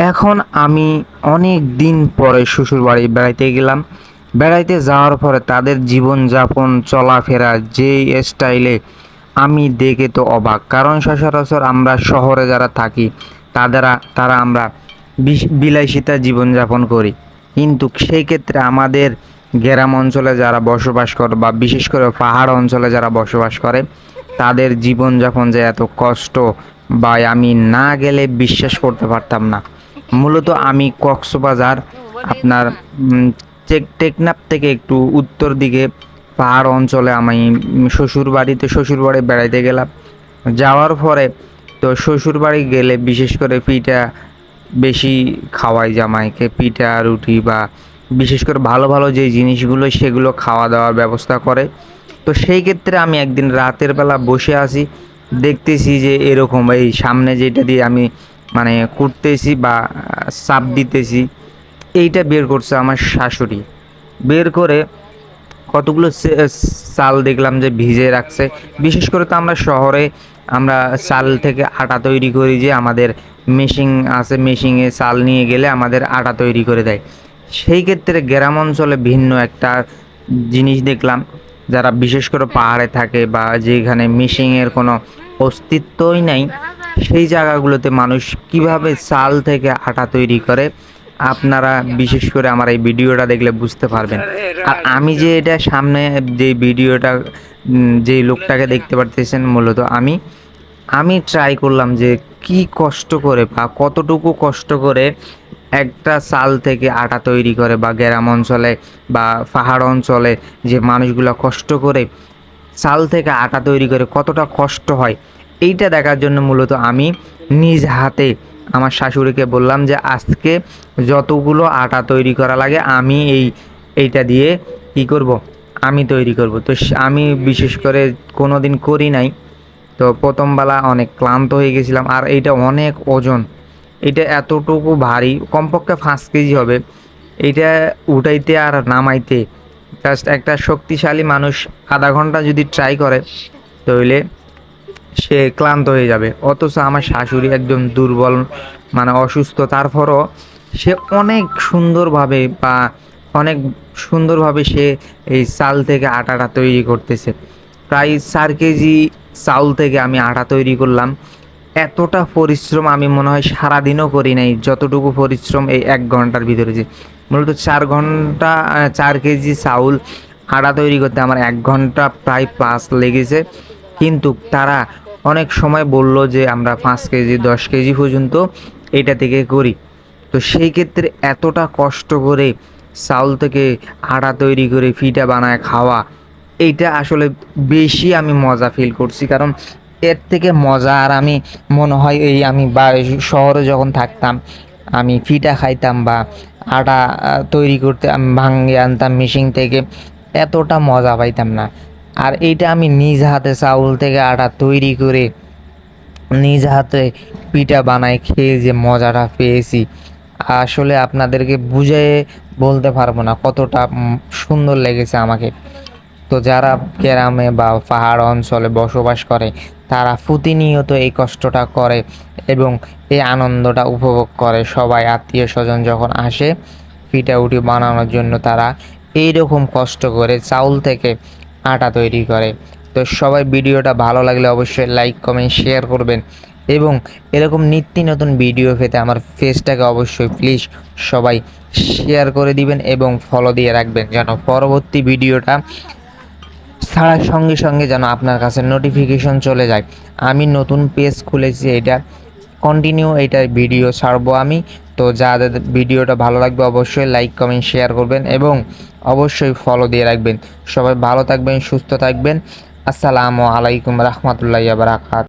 এখন আমি অনেক দিন পরে শ্বশুরবাড়ি বেড়াইতে গেলাম। বেড়াইতে যাওয়ার পরে তাদের জীবনযাপন চলাফেরা যেই স্টাইলে আমি দেখে তো অবাক। কারণ সচরাচর আমরা শহরে যারা থাকি তারা আমরা বিলাসিতা জীবনযাপন করি, কিন্তু সেই ক্ষেত্রে আমাদের গ্রাম অঞ্চলে যারা বসবাস করে বা বিশেষ করে পাহাড় অঞ্চলে যারা বসবাস করে তাদের জীবনযাপন যে এত কষ্ট, বা আমি না গেলে বিশ্বাস করতে পারতাম না। মূলত আমি কক্সবাজার আপনার টেকনাফ থেকে একটু উত্তর দিকে পাহাড় অঞ্চলে আমি শ্বশুরবাড়ি বেড়াইতে গেলাম। যাওয়ার পরে তো শ্বশুরবাড়ি গেলে বিশেষ করে পিঠা বেশি খাওয়াই জামাইকে, পিঠা রুটি বা বিশেষ করে ভালো ভালো যে জিনিসগুলো সেগুলো খাওয়া দাওয়ার ব্যবস্থা করে। তো সেই ক্ষেত্রে আমি একদিন রাতের বেলা বসে আছি, দেখতেছি যে এরকম এই সামনে যেটা দিয়ে আমি মানে কুটতেছি বা চাপ দিতেছি, এইটা বের করছে আমার শাশুড়ি। বের করে কতগুলো চাল দেখলাম যে ভিজে রাখছে। বিশেষ করে তো আমরা শহরে আমরা চাল থেকে আটা তৈরি করি, যে আমাদের মেশিন আছে, মেশিনে চাল নিয়ে গেলে আমাদের আটা তৈরি করে দেয়। সেই ক্ষেত্রে গ্রাম অঞ্চলে ভিন্ন একটা জিনিস দেখলাম, যারা বিশেষ করে পাহাড়ে থাকে বা যেখানে মেশিনের কোনো অস্তিত্বই নাই, সেই জায়গাগুলোতে মানুষ কিভাবে চাল থেকে আটা তৈরি করে আপনারা বিশেষ করে আমার এই ভিডিওটা দেখলে বুঝতে পারবেন। আর আমি যে এটা সামনে যে ভিডিওটা যে লোকটাকে দেখতে পারতেছেন, মূলত আমি ট্রাই করলাম যে কি কষ্ট করে বা কতটুকু কষ্ট করে একটা চাল থেকে আটা তৈরি করে, বা গ্রাম অঞ্চলে বা পাহাড় অঞ্চলে যে মানুষগুলো কষ্ট করে চাল থেকে আটা তৈরি করে কতটা কষ্ট হয়, এইটা দেখার জন্য মূলত আমি নিজ হাতে আমার শাশুড়িকে বললাম যে আজকে যতগুলো আটা তৈরি করা লাগে আমি এইটা দিয়ে কি করব, আমি তৈরি করব। তো আমি বিশেষ করে কোনো দিন করি নাই, তো প্রথমবেলা অনেক ক্লান্ত হয়ে গেছিলাম। আর এইটা অনেক ওজন, এটা এতটুকু ভারী, কমপক্ষে 5 কেজি হবে। এইটা উঠাইতে আর নামাইতে জাস্ট একটা শক্তিশালী মানুষ আধা ঘন্টা যদি ট্রাই করে তাহলে সে ক্লান্ত হয়ে যাবে। অথচ আমার শাশুড়ি একদম দুর্বল, মানে অসুস্থ, তারপরও সে অনেক সুন্দরভাবে সে এই চাল থেকে আটাটা তৈরি করতেছে। প্রায় 4 কেজি চাউল থেকে আমি আটা তৈরি করলাম। এতটা পরিশ্রম আমি মনে হয় সারাদিনও করি নাই, যতটুকু পরিশ্রম এই 1 ঘন্টার ভিতরে। যে মূলত 4 ঘন্টা 4 কেজি চাউল আটা তৈরি করতে আমার 1 ঘন্টা প্রায় প্লাস লেগেছে। কিন্তু তারা অনেক সময় বলল যে আমরা 5 কেজি 10 কেজি পর্যন্ত এটা থেকে করি। তো সেই ক্ষেত্রে এতটা কষ্ট করে চাউল থেকে আটা তৈরি করে পিঠা বানায় খাওয়া, এইটা আসলে বেশি আমি মজা ফিল করছি। কারণ এর থেকে মজা আর আমি মনে হয় আমি শহরে যখন থাকতাম আমি পিঠা খাইতাম বা আটা তৈরি করতে আমি ভাঙিয়ে আনতাম মেশিন থেকে, এতটা মজা পাইতাম না। আর এইটা আমি নিজ হাতে চাউল থেকে আটা তৈরি করে নিজ হাতে পিঠা বানাই খেয়ে যে মজাটা পেয়েছি, আসলে আপনাদেরকে বুঝিয়ে বলতে পারবো না কতটা সুন্দর লেগেছে আমাকে। তো যারা গ্রামে বা পাহাড় অঞ্চলে বসবাস করে তারা প্রতিনিয়ত এই কষ্টটা করে এবং এই আনন্দটা উপভোগ করে। সবাই আত্মীয় স্বজন যখন আসে পিঠাউঠি বানানোর জন্য, তারা এইরকম কষ্ট করে চাউল থেকে আটা তৈরি করে। তো সবাই ভিডিওটা ভালো লাগলে অবশ্যই লাইক কমেন্ট শেয়ার করবেন, এবং এরকম নিত্য নতুন ভিডিও পেতে আমার পেজটাকে অবশ্যই প্লিজ সবাই শেয়ার করে দিবেন এবং ফলো দিয়ে রাখবেন, যেন পরবর্তী ভিডিওটা ছাড়ার সঙ্গে সঙ্গে যেন আপনার কাছে নোটিফিকেশন চলে যায়। আমি নতুন পেজ খুলেছি, এটা কন্টিনিউ এইটার ভিডিও ছাড়বো আমি। তো যাদের ভিডিওটা ভালো লাগবে অবশ্যই লাইক কমেন্ট শেয়ার করবেন এবং অবশ্যই ফলো দিয়ে রাখবেন। সবাই ভালো থাকবেন, সুস্থ থাকবেন। আসসালামু আলাইকুম রহমতুল্লাহি ওয়া বারাকাতুহু।